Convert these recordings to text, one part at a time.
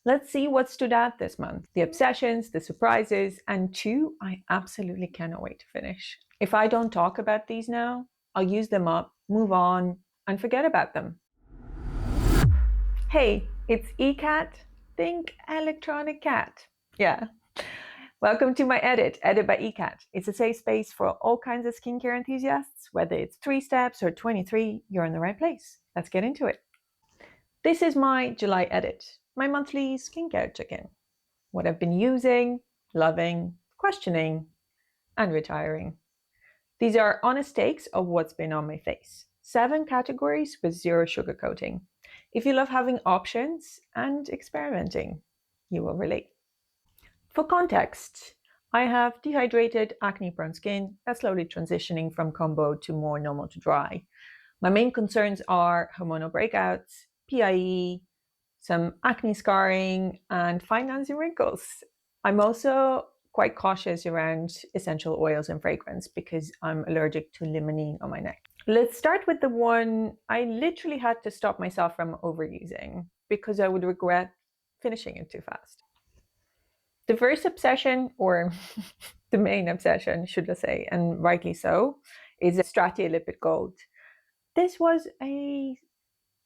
Let's see what stood out this month. The obsessions, the surprises, and two I absolutely cannot wait to finish. If I don't talk about these now, I'll use them up, move on, and forget about them. Hey, it's Ekat. Think electronic cat. Yeah. Welcome to my Edit by Ekat. It's a safe space for all kinds of skincare enthusiasts. Whether it's 3 steps or 23, you're in the right place. Let's get into it. This is my July Edit, my monthly skincare check-in. What I've been using, loving, questioning, and retiring. These are honest takes of what's been on my face. 7 categories with 0 sugarcoating. If you love having options and experimenting, you will relate. For context, I have dehydrated, acne-prone skin that's slowly transitioning from combo to more normal to dry. My main concerns are hormonal breakouts, PIE, some acne scarring, and fine lines and wrinkles. I'm also quite cautious around essential oils and fragrance because I'm allergic to limonene on my neck. Let's start with the one I literally had to stop myself from overusing because I would regret finishing it too fast. The first obsession, or the main obsession, should I say, and rightly so, is Stratia Lipid Gold. This was a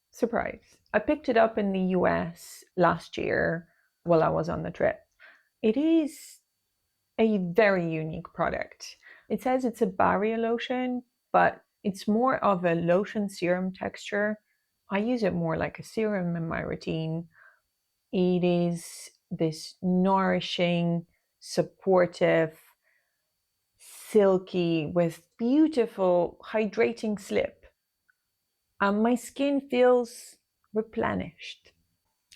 surprise. I picked it up in the US last year while I was on the trip. It is a very unique product. It says it's a barrier lotion, but it's more of a lotion serum texture. I use it more like a serum in my routine. It is this nourishing, supportive, silky, with beautiful hydrating slip. My skin feels replenished.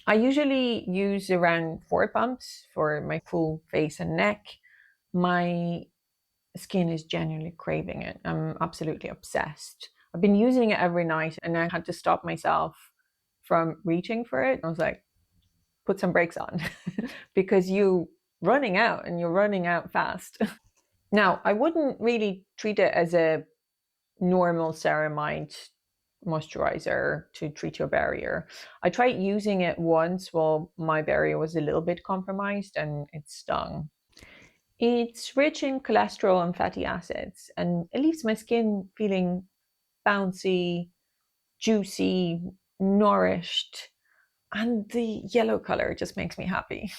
I usually use around 4 pumps for my full face and neck. My skin is genuinely craving it. I'm absolutely obsessed. I've been using it every night and I had to stop myself from reaching for it. I was like, put some brakes on because you're running out and you're running out fast. Now, I wouldn't really treat it as a normal ceramide moisturizer to treat your barrier. I tried using it once while my barrier was a little bit compromised and it stung. It's rich in cholesterol and fatty acids, and it leaves my skin feeling bouncy, juicy, nourished, and the yellow color just makes me happy.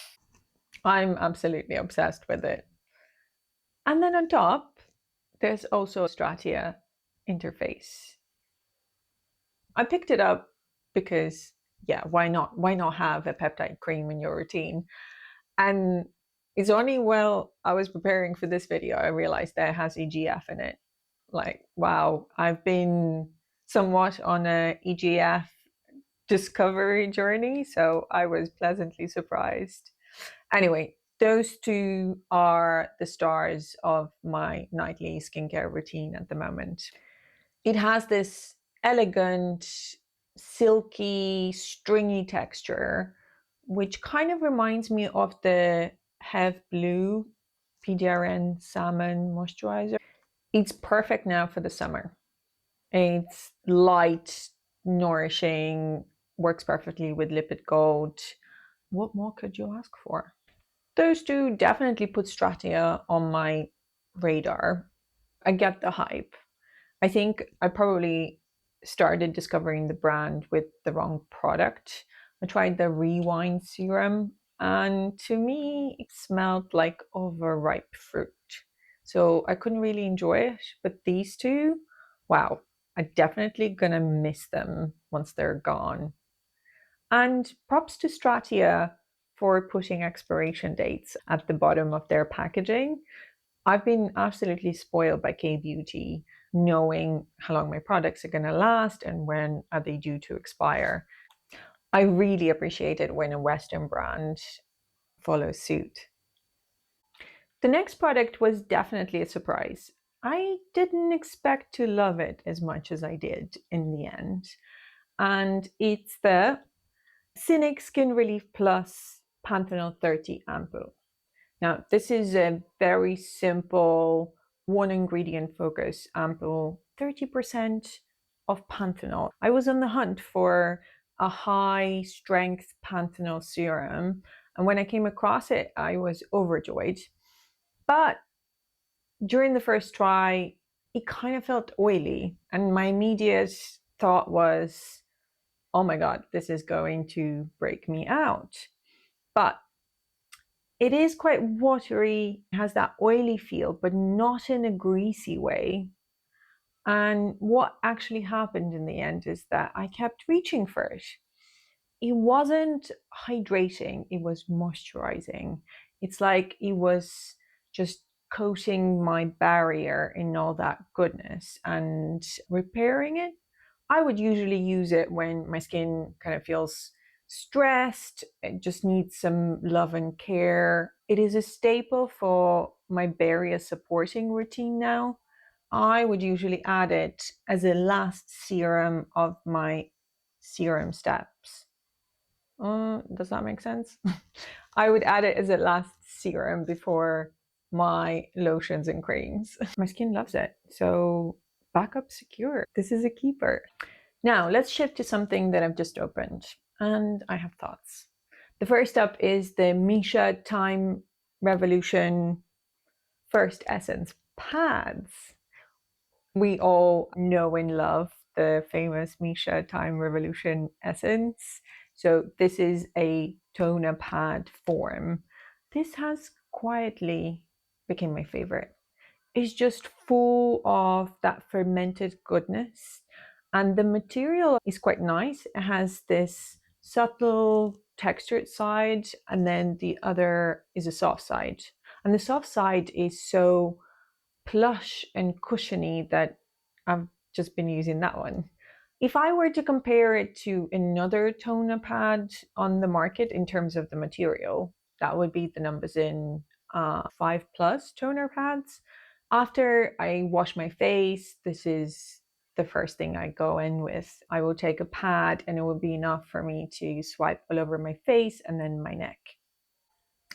I'm absolutely obsessed with it. And then on top, there's also a Stratia interface. I picked it up because, yeah, why not? Why not have a peptide cream in your routine? And it's only while I was preparing for this video, I realized that it has EGF in it. Like, wow, I've been somewhat on a EGF discovery journey, so I was pleasantly surprised. Anyway, those two are the stars of my nightly skincare routine at the moment. It has this elegant, silky, stringy texture, which kind of reminds me of the Have Blue PDRN Salmon Moisturizer. It's perfect now for the summer. It's light, nourishing, works perfectly with Lipid Gold. What more could you ask for? Those two definitely put Stratia on my radar. I get the hype. I think I probably started discovering the brand with the wrong product. I tried the Rewind serum, and to me, it smelled like overripe fruit. So I couldn't really enjoy it. But these two, wow, I'm definitely gonna miss them once they're gone. And props to Stratia for putting expiration dates at the bottom of their packaging. I've been absolutely spoiled by kbeauty, knowing how long my products are going to last and when are they due to expire. I really appreciate it when a Western brand follows suit. The next product was definitely a surprise. I didn't expect to love it as much as I did in the end. And it's the SCINIC Skin Relief Plus Panthenol 30 Ampoule. Now, this is a very simple one ingredient focus ampoule, 30% of Panthenol. I was on the hunt for a high strength Panthenol serum. And when I came across it, I was overjoyed. But during the first try, it kind of felt oily. And my immediate thought was, oh my God, this is going to break me out. But it is quite watery, has that oily feel, but not in a greasy way. And what actually happened in the end is that I kept reaching for it. It wasn't hydrating, it was moisturizing. It's like it was just coating my barrier in all that goodness and repairing it. I would usually use it when my skin kind of feels stressed, it just needs some love and care. It is a staple for my barrier supporting routine now. I would usually add it as a last serum of my serum steps. Does that make sense? I would add it as a last serum before my lotions and creams. My skin loves it, so backup secure. This is a keeper. Now let's shift to something that I've just opened, and I have thoughts. The first up is the MISSHA Time Revolution First Essence pads. We all know and love the famous MISSHA Time Revolution essence. So this is a toner pad form. This has quietly become my favorite. It's just full of that fermented goodness. And the material is quite nice. It has this subtle textured side, and then the other is a soft side. And the soft side is so plush and cushiony that I've just been using that one. If I were to compare it to another toner pad on the market in terms of the material, that would be the numbers in 5+ toner pads. After I wash my face, this is the first thing I go in with. I will take a pad and it will be enough for me to swipe all over my face and then my neck.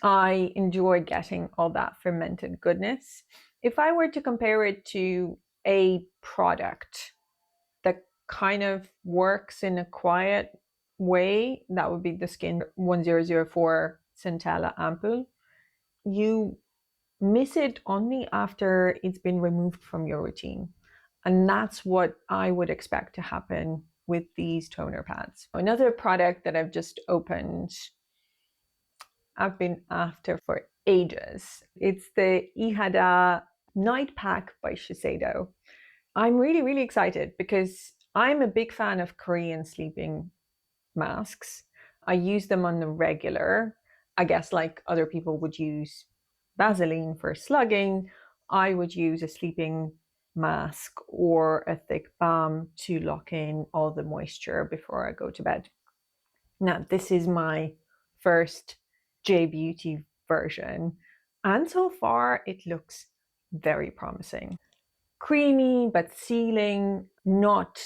I enjoy getting all that fermented goodness. If I were to compare it to a product that kind of works in a quiet way, that would be the Skin 1004 Centella Ampoule. You miss it only after it's been removed from your routine. And that's what I would expect to happen with these toner pads. Another product that I've just opened, I've been after for ages. It's the IHADA Night Pack by Shiseido. I'm really, really excited because I'm a big fan of Korean sleeping masks. I use them on the regular. I guess like other people would use Vaseline for slugging, I would use a sleeping mask or a thick balm to lock in all the moisture before I go to bed. Now, this is my first jbeauty version, and so far it looks very promising. Creamy but sealing, not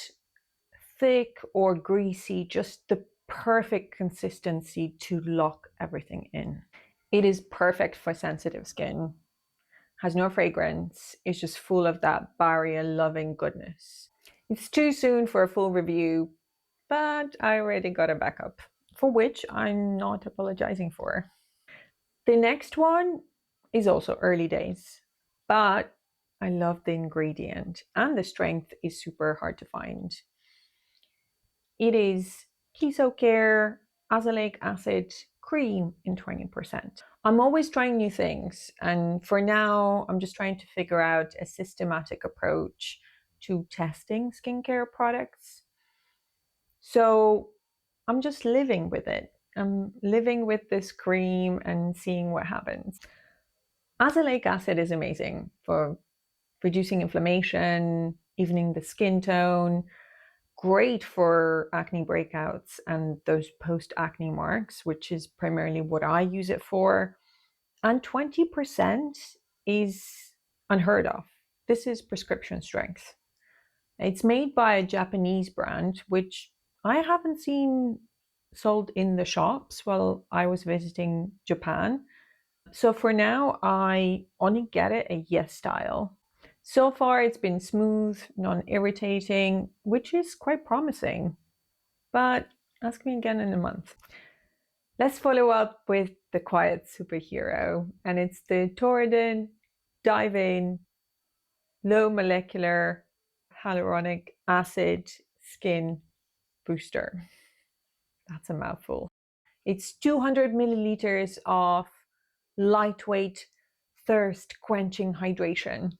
thick or greasy, just the perfect consistency to lock everything in. It is perfect for sensitive skin, has no fragrance, it's just full of that barrier loving goodness. It's too soon for a full review, but I already got a backup, for which I'm not apologizing for. The next one is also early days, but I love the ingredient and the strength is super hard to find. It is Kisocare Azelaic acid cream in 20%. I'm always trying new things, and for now, I'm just trying to figure out a systematic approach to testing skincare products. So I'm just living with it. I'm living with this cream and seeing what happens. Azelaic acid is amazing for reducing inflammation, evening the skin tone, great for acne breakouts and those post-acne marks, which is primarily what I use it for. And 20% is unheard of. This is prescription strength. It's made by a Japanese brand, which I haven't seen sold in the shops while I was visiting Japan. So for now, I only get it a yes style. So far, it's been smooth, non-irritating, which is quite promising. But Ask me again in a month. Let's follow up with the quiet superhero, and it's the Torriden Dive In Low Molecular Hyaluronic Acid Skin Booster. That's a mouthful. It's 200 milliliters of lightweight, thirst quenching hydration.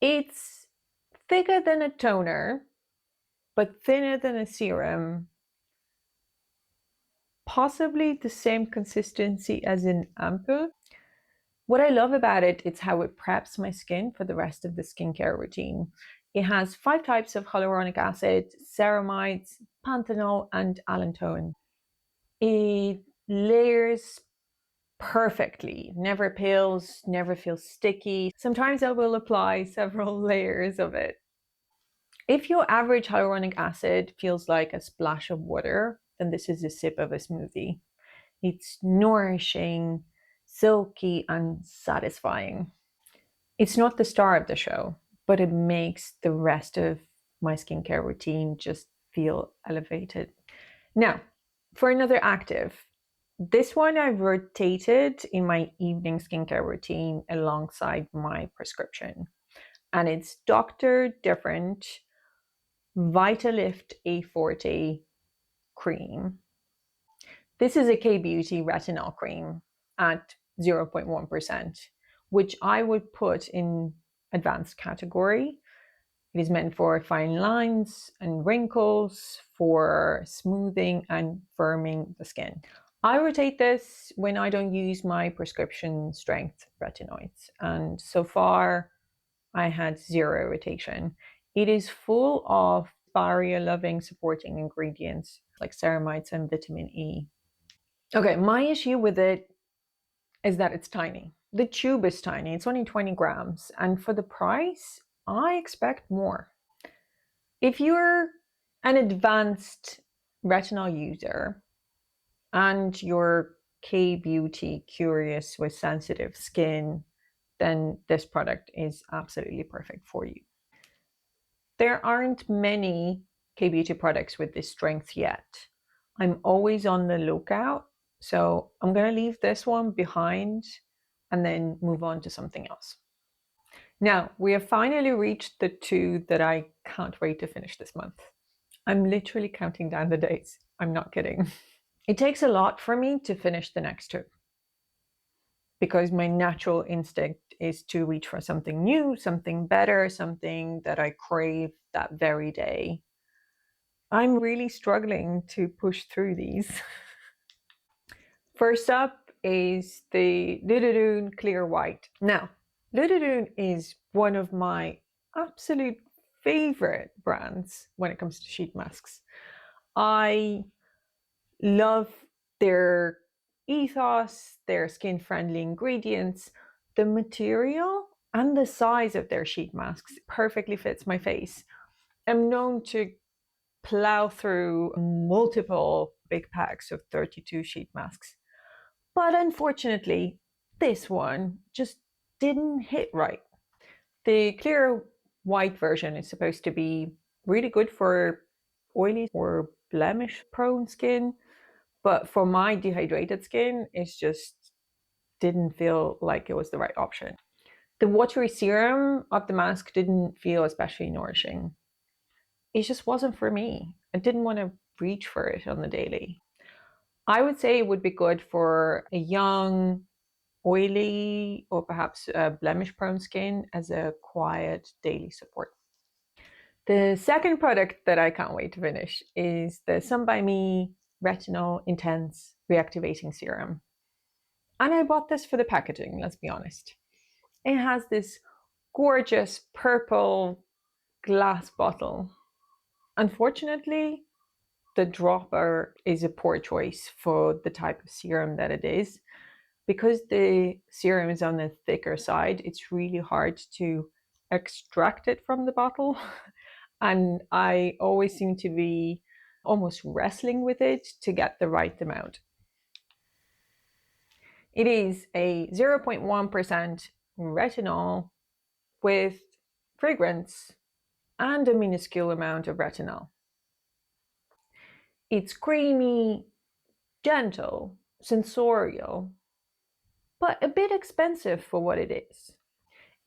It's thicker than a toner, but thinner than a serum. Possibly the same consistency as an ampoule. What I love about it is how it preps my skin for the rest of the skincare routine. It has 5 types of hyaluronic acid, ceramides, panthenol, and allantoin. It layers perfectly, never peels, never feels sticky. Sometimes I will apply several layers of it. If your average hyaluronic acid feels like a splash of water, then this is a sip of a smoothie. It's nourishing, silky, and satisfying. It's not the star of the show, but it makes the rest of my skincare routine just feel elevated. Now, for another active, this one I've rotated in my evening skincare routine alongside my prescription. And it's Dr. Different Vitalift A Forte cream. This is a kbeauty retinol cream at 0.1%, which I would put in advanced category. It is meant for fine lines and wrinkles, for smoothing and firming the skin. I rotate this when I don't use my prescription strength retinoids, and so far I had 0 rotation. It is full of barrier loving supporting ingredients like ceramides and vitamin E. Okay, my issue with it is that it's tiny. The tube is tiny, it's only 20 grams, and for the price, I expect more. If you're an advanced retinol user and you're kbeauty curious with sensitive skin, then this product is absolutely perfect for you. There aren't many kbeauty products with this strength yet. I'm always on the lookout, so I'm going to leave this one behind and then move on to something else. Now, we have finally reached the 2 that I can't wait to finish this month. I'm literally counting down the days. I'm not kidding. It takes a lot for me to finish the next 2 because my natural instinct is to reach for something new, something better, something that I crave that very day. I'm really struggling to push through these. First up is the Lululun Clear White. Now, Lululun is one of my absolute favorite brands when it comes to sheet masks. I love their ethos, their skin-friendly ingredients. The material and the size of their sheet masks perfectly fits my face. I'm known to plow through multiple big packs of 32 sheet masks. But unfortunately, this one just didn't hit right. The clear white version is supposed to be really good for oily or blemish prone skin, but for my dehydrated skin, it just didn't feel like it was the right option. The watery serum of the mask didn't feel especially nourishing. It just wasn't for me. I didn't want to reach for it on the daily. I would say it would be good for a young, oily, or perhaps blemish prone skin as a quiet daily support. The second product that I can't wait to finish is the Sun by Me Retinol Intense Reactivating Serum. And I bought this for the packaging, let's be honest. It has this gorgeous purple glass bottle. Unfortunately, the dropper is a poor choice for the type of serum that it is. Because the serum is on the thicker side, it's really hard to extract it from the bottle. And I always seem to be almost wrestling with it to get the right amount. It is a 0.1% retinol with fragrance and a minuscule amount of retinol. It's creamy, gentle, sensorial, but a bit expensive for what it is.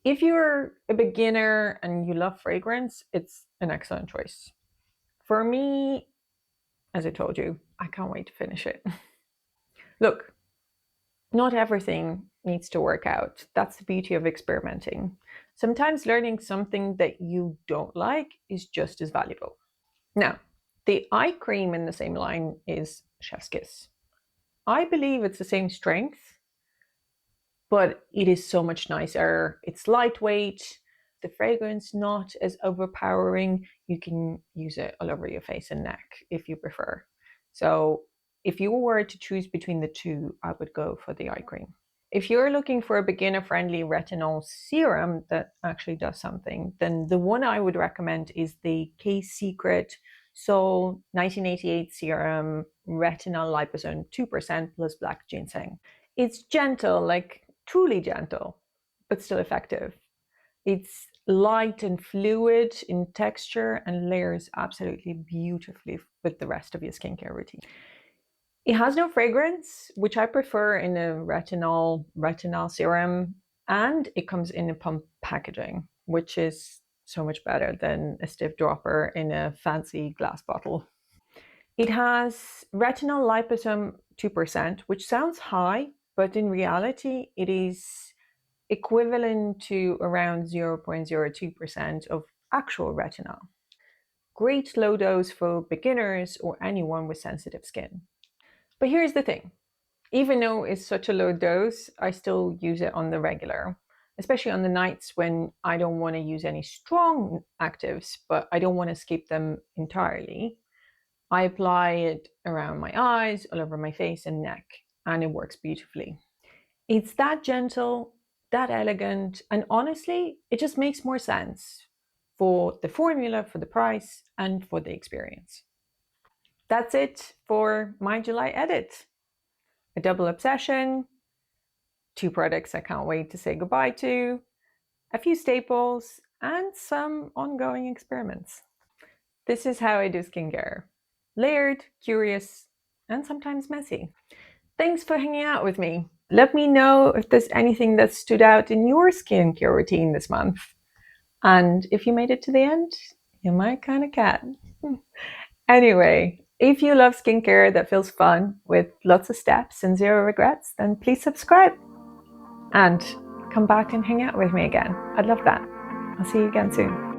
If you're a beginner and you love fragrance, it's an excellent choice. For me, as I told you, I can't wait to finish it. Look, not everything needs to work out. That's the beauty of experimenting. Sometimes learning something that you don't like is just as valuable. Now, the eye cream in the same line is Chef's Kiss. I believe it's the same strength, but it is so much nicer. It's lightweight, the fragrance not as overpowering. You can use it all over your face and neck if you prefer. So if you were to choose between the two, I would go for the eye cream. If you're looking for a beginner-friendly retinol serum that actually does something, then the one I would recommend is the K-Secret SEOUL 1988 Serum Retinal Liposome 2% plus black ginseng. It's gentle, like truly gentle, but still effective. It's light and fluid in texture and layers absolutely beautifully with the rest of your skincare routine. It has no fragrance, which I prefer in a retinol serum, and it comes in a pump packaging, which is so much better than a stiff dropper in a fancy glass bottle. It has retinol liposome 2%, which sounds high, but in reality, it is equivalent to around 0.02% of actual retinol. Great low dose for beginners or anyone with sensitive skin. But here's the thing. Even though it's such a low dose, I still use it on the regular, especially on the nights when I don't want to use any strong actives, but I don't want to skip them entirely. I apply it around my eyes, all over my face and neck, and it works beautifully. It's that gentle, that elegant, and honestly, it just makes more sense for the formula, for the price, and for the experience. That's it for my July edit. A double obsession, 2 products I can't wait to say goodbye to, a few staples, and some ongoing experiments. This is how I do skincare. Layered, curious, and sometimes messy. Thanks for hanging out with me. Let me know if there's anything that stood out in your skincare routine this month. And if you made it to the end, you're my kind of cat. Anyway, if you love skincare that feels fun with lots of steps and zero regrets, then please subscribe and come back and hang out with me again. I'd love that. I'll see you again soon.